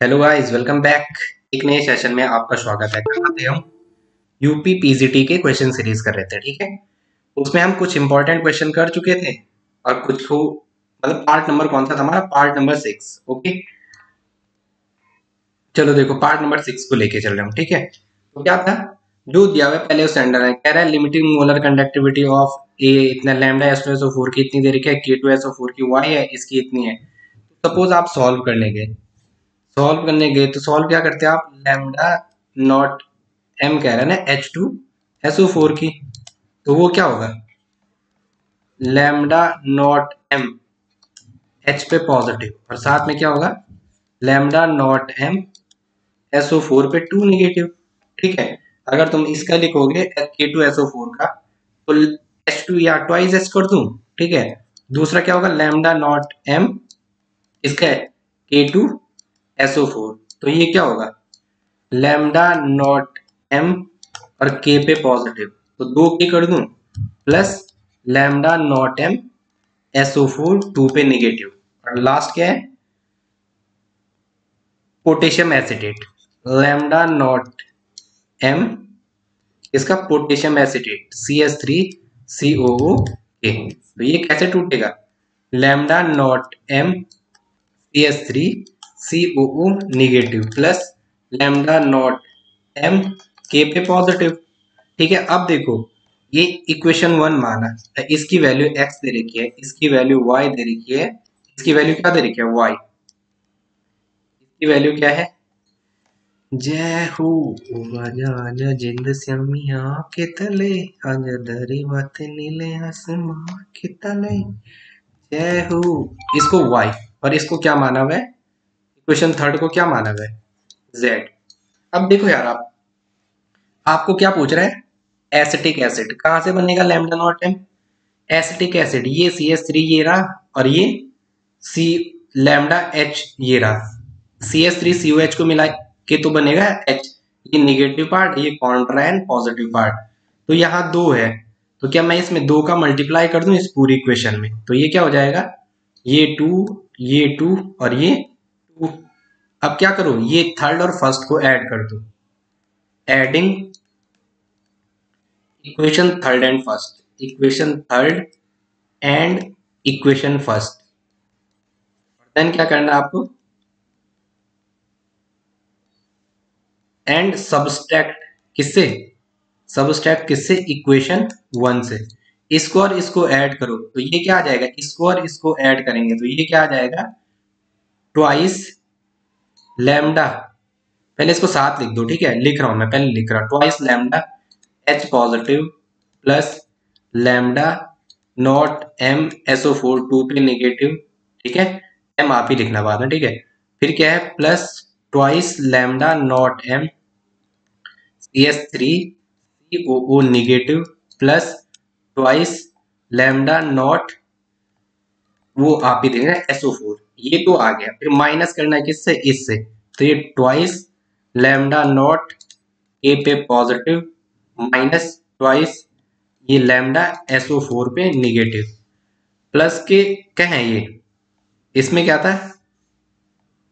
Hello guys, welcome back. एक नए session में आपका स्वागत है। कहाँ थे हम? यूपी पीजीटी के क्वेश्चन सीरीज कर रहे थे, ठीक है। उसमें हम कुछ इंपॉर्टेंट क्वेश्चन कर चुके थे और कुछ को मतलब पार्ट नंबर कौन सा था हमारा? Part number 6। ओके, चलो देखो पार्ट नंबर 6 को लेके चल रहे हम, ठीक है। तो क्या था जो दिया हुआ है, पहले उस स्टैंडर्ड है, कह रहा है लिमिटिंग मोलर कंडक्टिविटी ऑफ ए इतना लैम्डा S2SO4 की इतनी देरी है, K2SO4 की Y है, इसकी इतनी है। सपोज आप सॉल्व करने गए तो सॉल्व क्या करते हैं आप? लैम्डा नॉट एम कह रहा है ना, H2SO4 की, तो वो क्या होगा? लैम्डा नॉट एम H पे पॉजिटिव और साथ में क्या होगा? लैम्डा नॉट एम SO4 पे 2 नेगेटिव, ठीक है। अगर तुम इसका लिखोगे K2SO4 का तो H2 या ट्वाइस H कर दूं, ठीक है। दूसरा क्या होगा? लैम्डा नॉट एम इसका है K2SO4, तो ये क्या होगा? लैम्डा नॉट एम और के पे पॉजिटिव, तो दो के कर दूं plus lambda naught M SO4 2 पे नेगेटिव, और लास्ट क्या है? Potassium acetate, lambda naught M इसका पोटेशियम एसिटेट CH3COO के। तो ये कैसे टूटेगा? Lambda naught M CH3COO negative plus lambda naught M K पे पॉजिटिव, ठीक है। अब देखो ये इक्वेशन 1 माना, इसकी वैल्यू x दे रखी है, इसकी वैल्यू y दे रखी है, इसकी वैल्यू क्या दे रखी है? y। इसकी वैल्यू क्या है? जय हो आजा आजा जिंद श्यामिया के तले, आजा दरी बात नीले आसमां के तले, जय हो। इसको y और इसको क्या माना हुआ है? इक्वेशन थर्ड को क्या माना हुआ है? z। अब देखो यार, आपको क्या पूछ रहा है? एसिटिक एसिड कहां से बनेगा? Lambda naught M acetic acid, ये CH3 ये रहा, और ये सी लैम्डा H ये रहा। CH3COH को मिला के तो बनेगा H, ये नेगेटिव पार्ट, ये कॉन्ट्रा एंड पॉजिटिव पार्ट। तो यहाँ दो है, तो क्या मैं इसमें दो का मल्टीप्लाई कर दूं इस पूरी इक्वेशन में, तो ये क्या हो जाएगा? ये टू और ये टू। अब क्या करो, ये थर्ड और फर्स्ट को ऐड कर दो। Adding equation third and equation first, then क्या करना है आपको? एंड सब्सट्रैक्ट किससे? इक्वेशन 1 से। इसको और इसको ऐड करो तो ये क्या आ जाएगा? इसको और इसको ऐड करेंगे तो ये क्या आ जाएगा? ट्वाइस लैम्डा, पहले इसको साथ लिख दो, ठीक है। लिख रहा हूं मैं, पहले लिख रहा हूं, twice lambda H positive plus lambda naught M SO4 2 पे नेगेटिव, ठीक है। एम आप ही लिखना बाद में, ठीक है। फिर क्या है? Plus twice lambda naught M CH3COO negative plus twice lambda naught, वो आप ही देना SO4, ये तो आ गया। फिर माइनस करना है किससे? इससे, तो ये ट्वाइस लैम्डा नॉट ए पे पॉजिटिव माइनस ट्वाइस ये लैम्डा SO4 पे नेगेटिव, प्लस के क्या है ये? इसमें क्या था?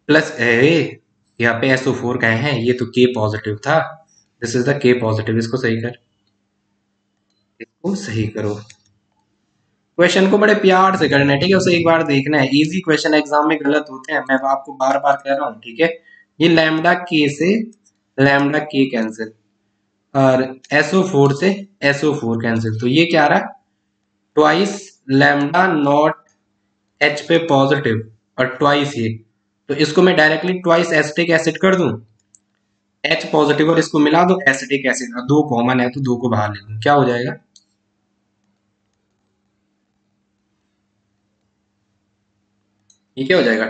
प्लस यहाँ पे SO4 कहे हैं, ये तो K पॉजिटिव था। This is the K positive, इसको सही कर, इसको सही करो। क्वेश्चन को बड़े प्यार से करना है, ठीक है। उसे एक बार देखना है, इजी क्वेश्चन एग्जाम में गलत होते हैं, मैं आपको बार बार कह रहा हूँ, ठीक है। ये लैम्डा के से लैम्डा के कैंसिल और SO4 से SO4 कैंसिल, तो ये क्या रहा? ट्वाइस लैम्डा नॉट H पे पॉजिटिव और ट्वाइस ये, तो इसको मैं डायरेक्टली ट्वाइस एसिटिक एसिड कर दूं, H पॉजिटिव और इसको मिला दो एसिटिक एसिड, और दो कॉमन है तो दो को बाहर ले लूं, क्या हो जाएगा? ये क्या हो जाएगा?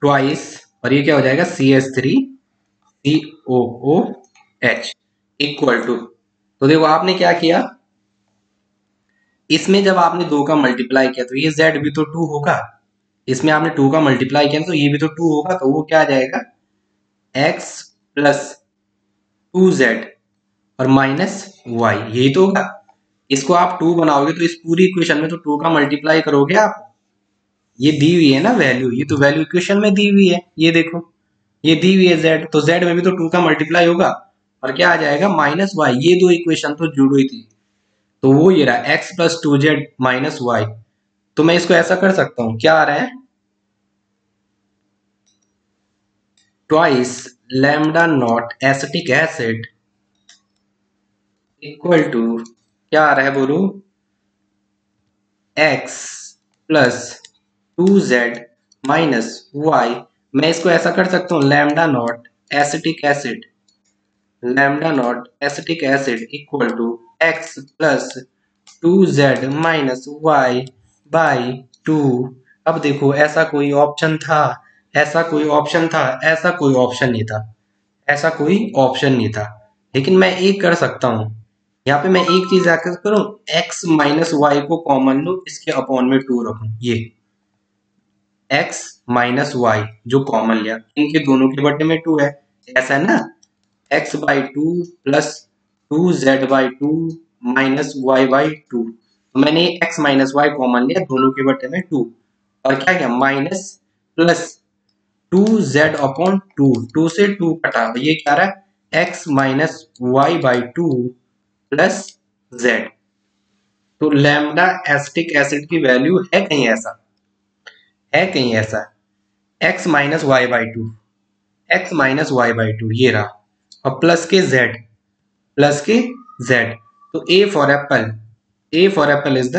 ट्वाइस, और ये क्या हो जाएगा? CH3COOH इक्वल टू, तो देखो आपने क्या किया, इसमें जब आपने दो का मल्टीप्लाई किया तो ये Z भी तो 2 होगा, इसमें आपने 2 का मल्टीप्लाई किया तो ये भी तो 2 होगा, तो वो क्या आ जाएगा? X प्लस 2Z और माइनस Y, यही तो होगा। इसको आप 2 बनाओगे तो इस पूरी इक्वेशन में तो 2 का मल्टीप्लाई करोगे आप, ये दी हुई है ना वैल्यू, ये तो वैल्यू इक्वेशन में दी हुई है, ये देखो। ये दी हुई है z, तो z में भी तो 2 का मल्टीप्लाई होगा और क्या आ जाएगा माइनस वाई। ये दो इक्वेशन तो जुड़ हुई थी, तो वो ये रहा x plus two Z minus Y. तो मैं इसको ऐसा कर सकता हूँ, क्या आ रहा है, twice lambda nought acetic acid equal to, क्या आ रहा है बोलो, x plus two Z minus y. मैं इसको ऐसा कर सकता हूँ, lambda nought acetic acid, lambda nought acetic acid equal to x plus two Z minus y by two. अब देखो ऐसा कोई ऑप्शन था, ऐसा कोई ऑप्शन था, ऐसा कोई ऑप्शन नहीं था, ऐसा कोई ऑप्शन नहीं था। लेकिन मैं एक कर सकता हूँ, यहाँ पे मैं एक चीज आकर करूँ, x माइनस वाई को कॉमन लो, इसके अपॉन में टू रखूं, ये x माइनस वाई जो कॉमन लिया, इनके दोनों के बटे में टू है, ऐसा है ना, x by two plus two z by two minus y by two. तो मैंने x माइनस वाई कॉमन लिया, दोनों के बटे में टू, और क्या किया minus plus two z upon two, two से टू कटा, ये क्या रहा है x minus y by two plus z. तो लैम्डा एसिटिक एसिड की वैल्यू है कहीं ऐसा, है कहीं ऐसा, x minus y by two, x minus y by two ये रहा, और प्लस के z, प्लस के z। तो a for apple, a for apple is the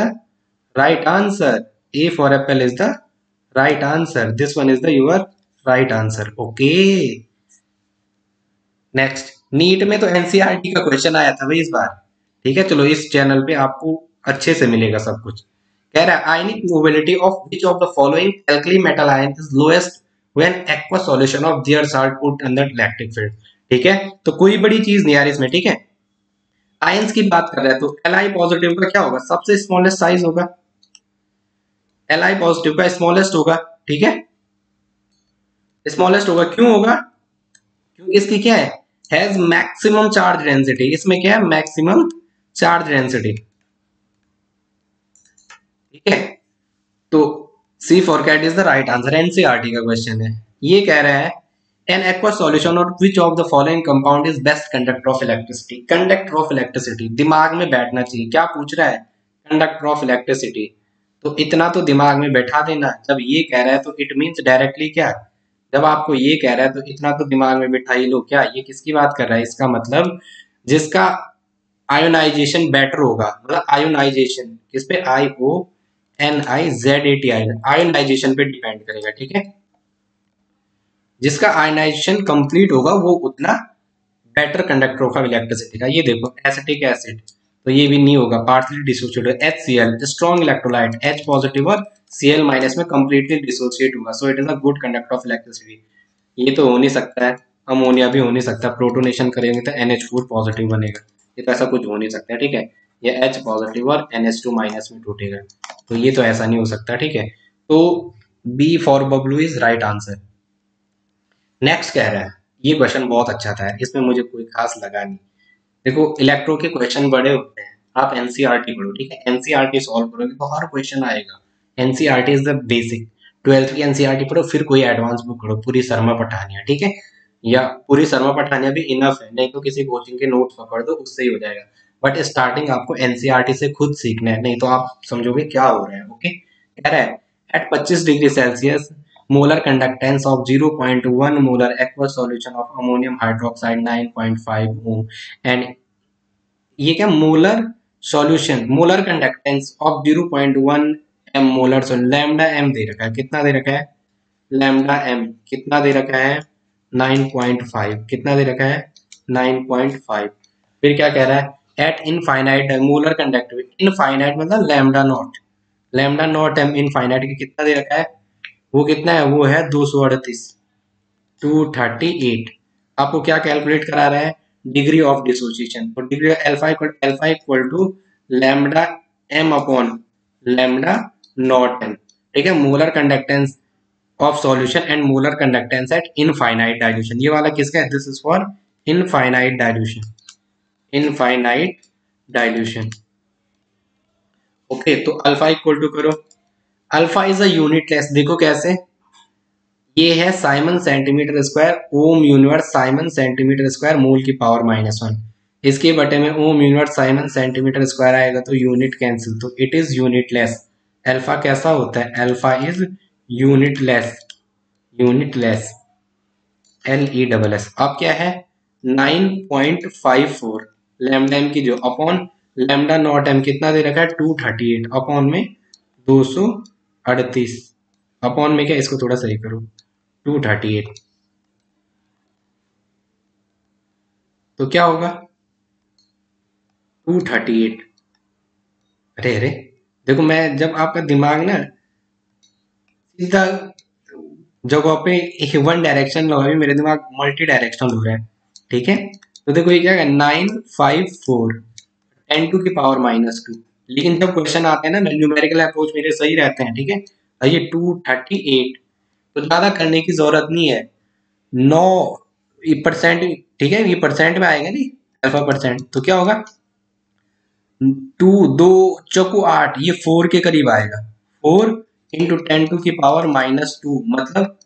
right answer, a for apple is the right answer, this one is the your right answer. Okay, next, NEET में तो NCERT का question आया था भाई इस बार, ठीक है, चलो इस चैनल पे आपको अच्छे से मिलेगा सब कुछ। कह रहा है ionic mobility of which of the following alkali metal ion is lowest when aqua solution of their salt put under electric field. ठीक है, तो कोई बड़ी चीज नहीं आ रही इसमें, ठीक है, आयंस की बात कर रहे हैं, तो Li पॉजिटिव का क्या होगा, सबसे स्मॉलेस्ट साइज होगा, Li पॉजिटिव का स्मॉलेस्ट होगा, ठीक है, स्मॉलेस्ट होगा, क्यों होगा, क्योंकि इसकी क्या है, हैज मैक्सिमम चार्ज डेंसिटी, इसमें क्या है मैक्सिमम चार्ज डेंसिटी, ठीक है। तो C for cat is the right answer, NCERT का क्वेश्चन है। ये कह रहा है एन एक्वा सॉल्यूशन और which of the following compound is best conductor of electricity, conductor of electricity दिमाग में बैठना चाहिए, क्या पूछ रहा है, कंडक्टर ऑफ इलेक्ट्रिसिटी, तो इतना तो दिमाग में बैठा देना, जब ये कह रहा है तो इट मीन्स डायरेक्टली क्या, जब आपको ये कह रहा है तो इतना तो दिमाग में बैठा ही लो, क्या ये किसकी बात कर रहा है, इसका मतलब जिसका आयोनाइजेशन बेटर होगा, मतलब आयोनाइजेशन किस पे, IONIZATI, आयोनाइजेशन पे डिपेंड करेगा, ठीक है, जिसका आयोनाइजेशन कंप्लीट होगा वो उतना बेटर कंडक्टर ऑफ इलेक्ट्रिसिटी का। ये देखो एसिटिक एसिड, तो ये भी नहीं होगा, partly dissociate, HCl strong electrolyte, H positive और Cl माइनस में कंप्लीटली डिसोसिएट होगा, so it is a good conductor of electricity. ये तो हो नहीं सकता है, अमोनिया भी हो नहीं सकता, प्रोटोनेशन करेंगे तो NH4 पॉजिटिव बनेगा, ये तो ऐसा कुछ हो नहीं सकता, ठीक है, ये H पॉजिटिव और NH2 माइनस में टूटेगा, तो ये तो ऐसा नहीं हो सकता, ठीक है। तो B for Bablu is right answer. Next कह रहा है, ये क्वेश्चन बहुत अच्छा था, इसमें मुझे कोई खास लगा नहीं। देखो इलेक्ट्रो के क्वेश्चन बड़े होते हैं, आप एनसीईआरटी पढ़ो, ठीक है, एनसीईआरटी सॉल्व करोगे तो हर क्वेश्चन आएगा, NCERT is the basic, twelfth की एनसीईआरटी पढ़ो, फिर कोई एडवांस बुक पढ़ो, पूरी शर्मा पठानिया, ठीक है, या पूरी शर्मा पठानिया भी इनफ है, नहीं तो किसी कोचिंग के नोट्स पकड़ दो, उससे ही हो जाएगा, बट स्टार्टिंग आपको एनसीईआरटी से खुद सीखना है, नहीं तो आप समझोगे क्या हो रहा है। ओके, कह रहा है at 25 degree Celsius molar conductance of 0.1 molar aqueous solution of ammonium hydroxide 9.5 ohm and ये क्या molar solution, molar conductance of 0.1 M molar solution, lambda M दे रखा है, कितना दे रखा है, लैम्डा एम कितना दे रखा है 9.5, कितना दे रखा है 9.5। फिर क्या कह रहा है at infinite molar conductivity, infinite मतलब lambda naught, lambda naught M infinite की कितना दे रखा है, वो कितना है, वो है 238, 238। आपको क्या कैलकुलेट करा रहा है, डिग्री ऑफ डिसोसिएशन, तो degree alpha equal to lambda M upon lambda naught M, ठीक है, molar conductance of solution and molar conductance at infinite dilution, ये वाला किसका है, this is for infinite dilution, infinite dilution. Okay, तो alpha equal to करो, alpha is a unitless, देखो कैसे, ये है siemens centimetre square ohm inverse siemens centimetre square mole की पावर -1। इसके बटे में ओम यूनिवर्स साइमन सेंटीमीटर स्क्वायर आएगा तो यूनिट कैंसिल, तो इट इज यूनिटलेस। अल्फा कैसा होता है? Alpha is unitless. Unitless, LESS। अब क्या है? 9.54 लैम्डा एम की जो अपॉन लैम्डा नॉट एम कितना दे रखा है? 238 अपॉन में 238 अपॉन में क्या, इसको थोड़ा सही करो, 238, तो क्या होगा? 238। अरे अरे, देखो मैं जब आपका दिमाग ना सीधा जगह पे वन डायरेक्शन लगा, अभी मेरे दिमाग मल्टी डायरेक्शनल हो रहा है। ठीक है, तो देखो ये क्या है, 954 10⁻²। लेकिन जब क्वेश्चन आते हैं ना, न्यूमेरिकल अप्रोच मेरे सही रहते हैं। ठीक है, और ये 238, तो ज्यादा करने की जरूरत नहीं है। 9 परसेंट, ठीक है, ये परसेंट में आएगा नहीं, अल्फा परसेंट, तो क्या होगा? 2 2 चौको 8, ये 4 के करीब आएगा। 4 × 10⁻², मतलब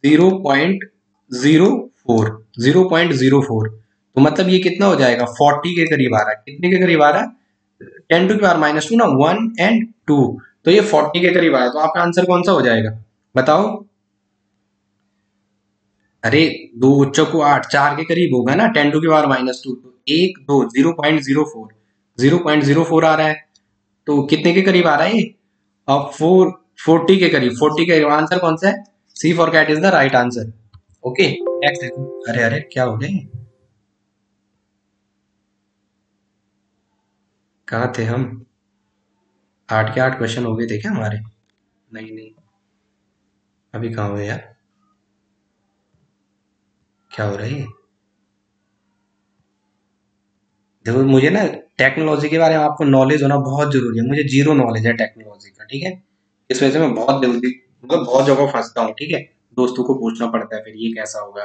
0.04, 0.04, तो मतलब ये कितना हो जाएगा? 40 के करीब आ रहा है। कितने के करीब आ रहा है? 10⁻², ना 1 और 2, तो ये 40 के करीब आया, तो आपका आंसर कौन सा हो जाएगा? बताओ। अरे 2 चौको 8, 4 के करीब होगा ना, 10⁻², तो 1 2 0.04 आ रहा है, तो कितने के करीब आ रहा है ये? अब 40 के करीब, 40 के करीब। आंसर कौन सा है? C for cat is the right answer. Okay, next देखो। अरे अरे, क्या हो गए? कहाँ थे हम? 8 के 8 क्वेश्चन हो गए थे क्या हमारे? नहीं नहीं, अभी कहाँ हुए यार? क्या हो रहा है ये? देखो मुझे ना टेक्नोलॉजी के बारे में आपको नॉलेज होना बहुत जरूरी है। मुझे जीरो नॉलेज है टेक्नोलॉजी का। ठीक है, इस वजह से मैं बहुत जल्दी, मतलब बहुत जगह फंसता हूँ। ठीक है, दोस्तों को पूछना पड़ता है फिर ये कैसा होगा।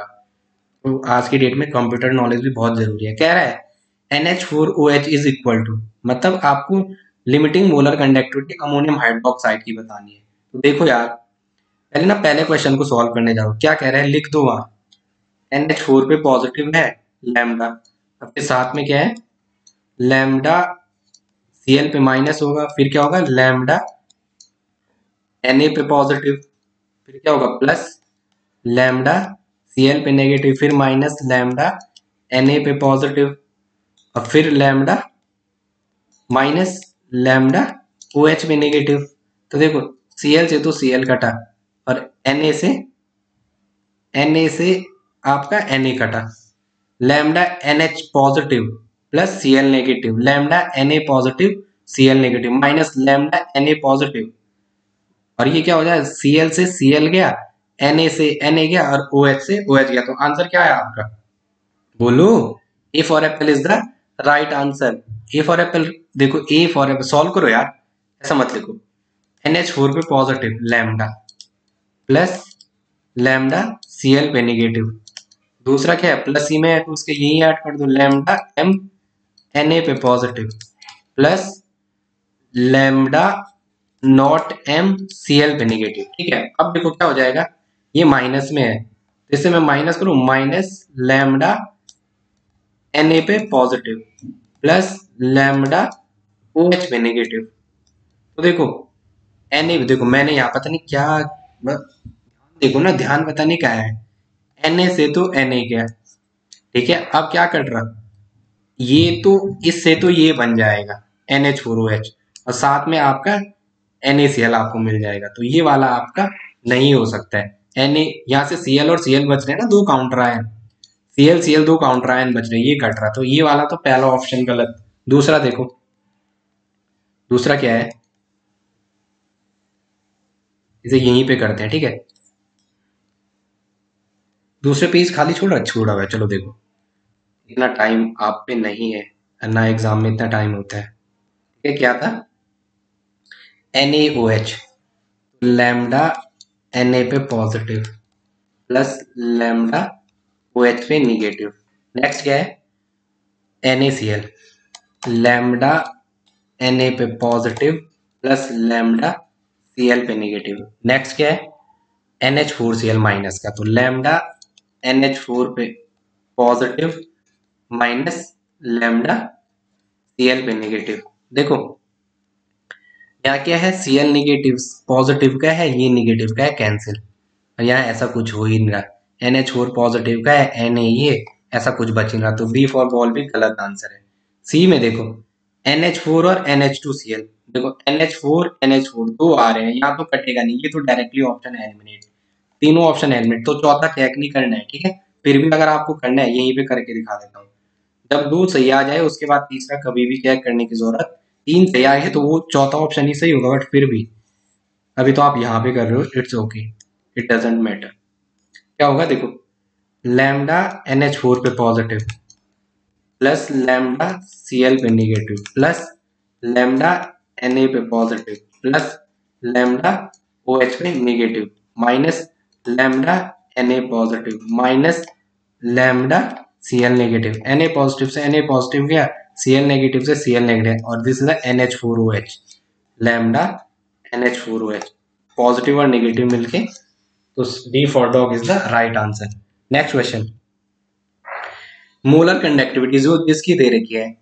तो आज की डेट में कंप्यूटर नॉलेज भी बहुत जरूरी है। कह रहा है NH4OH इज इक्वल टू, मतलब आपको limiting molar conductivity ammonium hydroxide की बतानी है। तो देखो यार, पहले ना पहले क्वेश्चन को सॉल्व करने जाओ। क्या कह रहा है, लिख दो वहां। NH4 पे पॉजिटिव है लैम्डा, अब के साथ में क्या है? लैम्डा Cl पे माइनस होगा, फिर क्या होगा? लैम्डा Na पे पॉजिटिव, फिर क्या होगा? प्लस लैम्डा Cl पे नेगेटिव, फिर माइनस लैम्डा Na पे पॉजिटिव, और फिर लैम्डा माइनस लैम्डा OH पे नेगेटिव। तो देखो Cl से तो Cl कटा, और Na से आपका Na कटा। Lambda NH positive plus Cl negative, lambda Na positive Cl negative, minus lambda Na positive, और ये क्या हो जाए? Cl से Cl गया, Na से Na गया, और OH से OH गया। तो आंसर क्या है आपका? बोलो। A for apple is the right answer. A for Apple, देखो ए फॉर एप्पल सॉल्व करो यार, ऐसा मत लिखो। NH4 पे positive lambda, plus lambda Cl पे नेगेटिव, दूसरा क्या है? प्लस सी में है तो उसके यही ऐड कर दो, लैम्डा M Na पे positive, plus lambda not M Cl पे नेगेटिव। ठीक है, अब देखो क्या हो जाएगा, ये माइनस में है, तो इससे मैं माइनस करूं, माइनस लैम्डा Na पे पॉजिटिव प्लस लैम्डा OH पे नेगेटिव। तो देखो Na, देखो मैंने यहाँ पता नहीं क्या, देखो ना ध्यान पता नहीं क्या है, Na से तो Na गया। ठीक है, अब क्या कर रहा, ये तो इससे तो ये बन जाएगा NH4OH, और साथ में आपका NaCl आपको मिल जाएगा। तो ये वाला आपका नहीं हो सकता है। Na यहाँ से Cl और Cl बच रहे हैं ना, दो काउंटर आयन, Cl दो काउंटर आयन बच रहे हैं, ये कट रहा, तो ये वाला तो पहला ऑप्शन गलत। दूसरा देखो, दूसरा क्या है, इसे यहीं पे करते हैं। ठीक है, दूसरे पेज खाली छोड़ा हुआ है। चलो देखो, इतना टाइम आप पे नहीं है ना, एग्जाम में इतना टाइम होता है। ठीक है, क्या था? NaOH, लैम्डा Na पे पॉजिटिव प्लस लैम्डा OH पे निगेटिव। नेक्स्ट क्या है? NaCl, लैम्डा Na पे पॉजिटिव प्लस लैम्डा Cl पे नेगेटिव। नेक्स्ट क्या है? NH4Cl माइनस का, तो लैम्डा NH4 पे पॉजिटिव माइनस लैम्डा Cl पे नेगेटिव। देखो यहाँ क्या है, Cl नेगेटिव पॉजिटिव का है, ये नेगेटिव का है, कैंसिल। और यहाँ ऐसा कुछ हो ही नहीं रहा, NH4 पॉजिटिव का है, Na ये ऐसा कुछ बच नहीं रहा, तो बी फॉर बॉल भी गलत आंसर है। सी में देखो NH4 और NH2Cl, देखो NH4 NH4 दो आ रहे हैं, यहाँ तो कटेगा नहीं, ये तो डायरेक्टली ऑप्शन है एलिमिनेट, तीनों ऑप्शन एलिमिनेट, तो चौथा चेक नहीं करना है, ठीक है। फिर भी अगर आपको करना है यहीं पे करके दिखा देता हूँ। जब दो सही आ जाए उसके बाद तीसरा कभी भी चेक करने की जरूरत, तीन सही आ गए तो वो चौथा ऑप्शन ही सही होगा, बट फिर भी अभी तो आप यहाँ पे कर रहे हो, it's okay, it doesn't matter. क्या होगा देखो, लैम्डा NH4 पे पॉजिटिव प्लस लैम्डा Cl पे नेगेटिव प्लस लैम्डा Na पे पॉजिटिव प्लस लैम्डा OH पे negative minus lambda Na positive minus lambda Cl negative. Na positive से Na पॉजिटिव गया, Cl negative से Cl नेगेटिव, और this is the NH4OH, lambda NH4OH, positive और negative मिलके, तो D for dog is the right answer. Next question, molar conductivity जो जिसकी दे रखी है,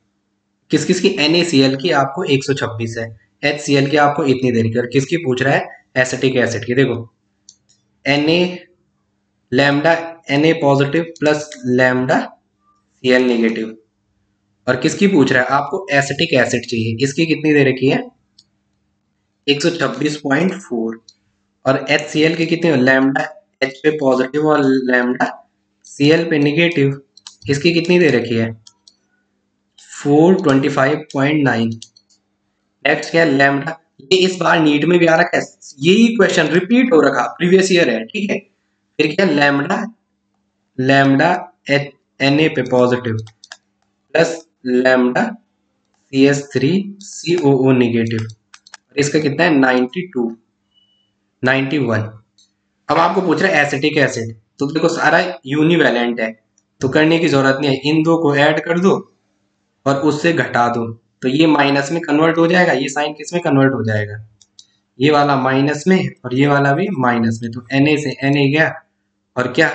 किस किस की, NaCl की आपको 126 है, HCl की आपको इतनी दे रखी है, और किसकी पूछ रहा है, एसिटिक एसिड की। देखो Na lambda Na positive plus lambda Cl negative, और किसकी पूछ रहा है, आपको एसिटिक एसिड चाहिए, इसकी कितनी दे रखी है 126.4, और HCl की कितनी, लैम्डा H पे पॉजिटिव और लैम्डा Cl पे नेगेटिव, इसकी कितनी दे रखी है 425.9। नेक्स्ट क्या है, लैम्डा, ये इस बार नीट में भी आ रखा है, यही क्वेश्चन रिपीट हो रखा, प्रीवियस ईयर है, ठीक है। फिर क्या, लैम्डा लैम्डा Na पे positive plus lambda CH3COO negative, और इसका कितना है 92 91। अब आपको पूछ रहा है एसिटिक एसिड, तो देखो सारा यूनिवैलेंट है, तो करने की जरूरत नहीं है, इन दो को ऐड कर दो और उससे घटा दो, तो ये माइनस में कन्वर्ट हो जाएगा, ये साइन किस में कन्वर्ट हो जाएगा, ये वाला माइनस में और ये वाला भी माइनस में, तो Na से Na गया और क्या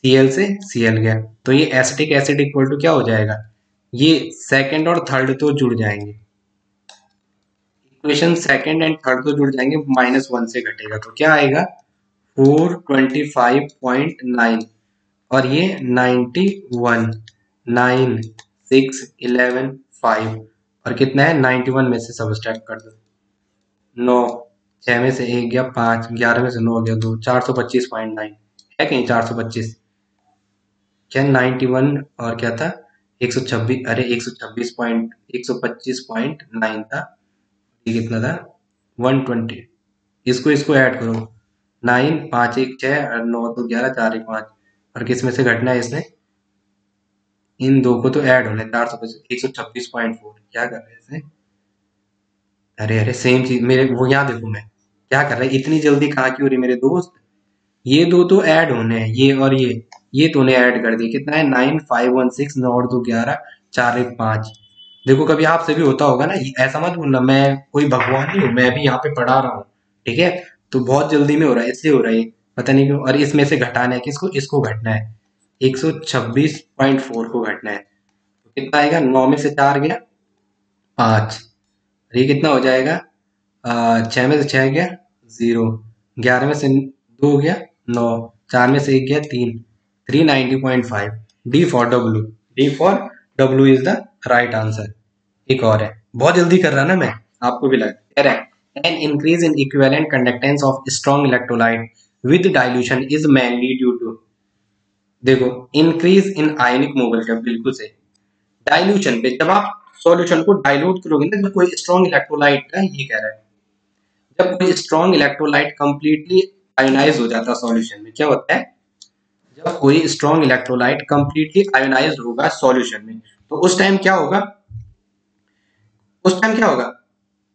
Cl से Cl गया, तो ये एसिटिक एसिड इक्वल टू क्या हो जाएगा, ये सेकंड और थर्ड तो जुड़ जाएंगे, इक्वेशन सेकंड एंड थर्ड तो जुड़ जाएंगे, -1 से घटेगा, तो क्या आएगा 425.9, और ये 91 9 6 11 5, और कितना है 91 में से सबट्रैक्ट कर दो, 9, 6 में से 1 गया 5, 11 में से 9 गया 2, 425.9 है कहीं 425, क्या 91 और क्या था 126, अरे 126.9 था, ये कितना था 120, इसको इसको ऐड करो, 9 5 1 6 और 9 2 11 4 1 5, और किस में से घटना है इसने, इन दो को तो ऐड होना है, 126.4, क्या कर रहे हैं इसमें, अरे अरे सेम चीज मेरे वो, यहाँ देखो मैं क्या कर रहा है, इतनी जल्दी कहाँ की हो रही मेरे दोस्त, ये दो तो ऐड होने हैं, ये और ये तो ने ऐड कर दिए, कितना है 9 5 1 6 9 और 2 11 4 1 5। देखो कभी आपसे भी होता होगा ना, ऐसा मत बोलना मैं कोई भगवान नहीं हूँ, मैं भी यहाँ पे पढ़ा रहा हूँ, ठीक है, तो बहुत जल्दी में हो रहा है इसलिए हो रहा है, पता नहीं क्यों, और इसमें से घटाना है किसको, इसको घटना है 126.4 को घटना है, तो कितना आएगा, 9 में से 4 गया 5, ये कितना हो जाएगा 6 में से 6 गया 0, 11 में से 2 गया 9, 4 में से 1 गया 3, 390.5, D for W, D for W is the right answer. एक और है, बहुत जल्दी कर रहा ना मैं, आपको भी लगा, कह रहा है an increase in equivalent conductance of strong electrolyte with dilution is mainly due to, देखो इंक्रीज इन आयनिक मोबिलिटी, बिल्कुल सही, डाइल्यूशन पे जब आप सॉल्यूशन को डाइल्यूट करोगे ना, जब कोई स्ट्रॉन्ग इलेक्ट्रोलाइट का ये कह रहा है, जब कोई स्ट्रॉन्ग इलेक्ट्रोलाइट कंप्लीटली आयोनाइज हो जाता है सॉल्यूशन में, क्या होता है, जब कोई स्ट्रॉन्ग इलेक्ट्रोलाइट कंप्लीटली आयोनाइज होगा सॉल्यूशन में, तो उस टाइम क्या होगा, उस टाइम क्या होगा,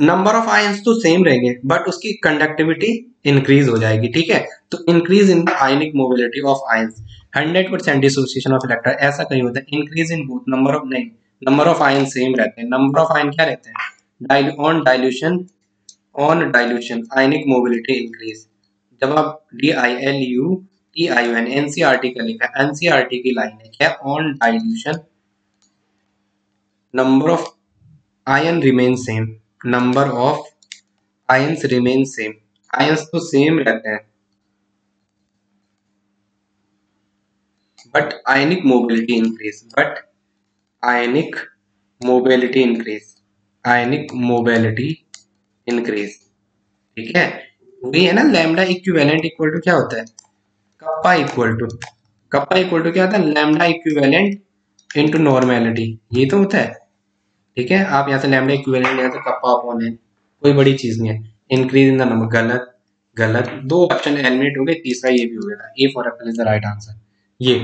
नंबर ऑफ आयंस तो सेम रहेंगे बट उसकी कंडक्टिविटी इंक्रीज हो जाएगी, ठीक है, तो increase in the ionic mobility of ions, 100% dissociation of electron, ऐसा कहीं होता है, increase in both number of, नहीं नंबर ऑफ आयन सेम रहते हैं, नंबर ऑफ आयन क्या रहते हैं, on dilution ionic mobility increase, जब आप DILUTION एनसीईआरटी का लिखा है, एनसीईआरटी की लाइन है क्या, on dilution number of ion remain same, number of ions remain same, ions तो सेम रहते हैं but ionic mobility increase, but ionic mobility increase, ionic mobility increase. ठीक है, वही है ना, लैम्डा इक्विवेलेंट इक्वल टू क्या होता है, kappa equal to, kappa equal to क्या होता है, लैम्डा इक्विवेलेंट इनटू नॉर्मेलिटी, ये तो होता है। ठीक है, आप यहाँ से लैम्डा इक्विवेलेंट यहाँ से कप्पा अपॉन है, कोई बड़ी चीज नहीं है। इंक्रीज इन द नंबर, गलत गलत, दो ऑप्शन एलिमिनेट हो गए, तीसरा ये भी हो गया, A for apple is the right answer. ये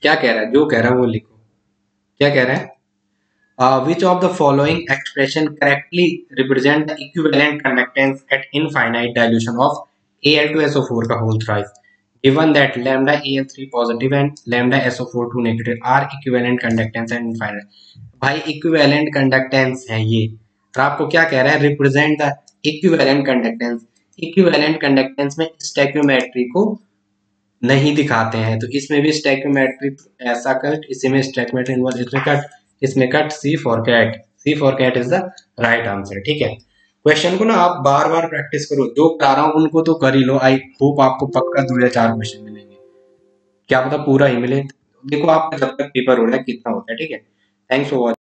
क्या कह रहा है, जो कह रहा है वो लिखो, क्या कह रहा है, which of the following expression correctly represent the equivalent conductance at infinite dilution of Al2SO4 का whole thrice, given that lambda Al3 positive and lambda SO4 2 negative are equivalent conductance at infinite। भाई equivalent conductance है ये, और आपको क्या कह रहा है, represent the equivalent conductance, equivalent conductance में स्टैक्योमेट्री को नहीं दिखाते हैं, तो इसमें भी स्टैक्योमेट्री ऐसा कट, इसमें स्टैक्योमेट्री इन्वॉल्व, इसमें कट, इसमें cut, C for cat, C for cat is the right answer. ठीक है, क्वेश्चन को ना आप बार बार प्रैक्टिस करो, जो करा रहा हूं उनको तो कर ही लो, आई होप आपको पक्का 2 या 4 क्वेश्चन मिलेंगे, क्या पता पूरा ही मिले। देखो आपका जब तक पेपर हो रहा है कितना होता है। ठीक है, थैंक्स फॉर वॉचिंग।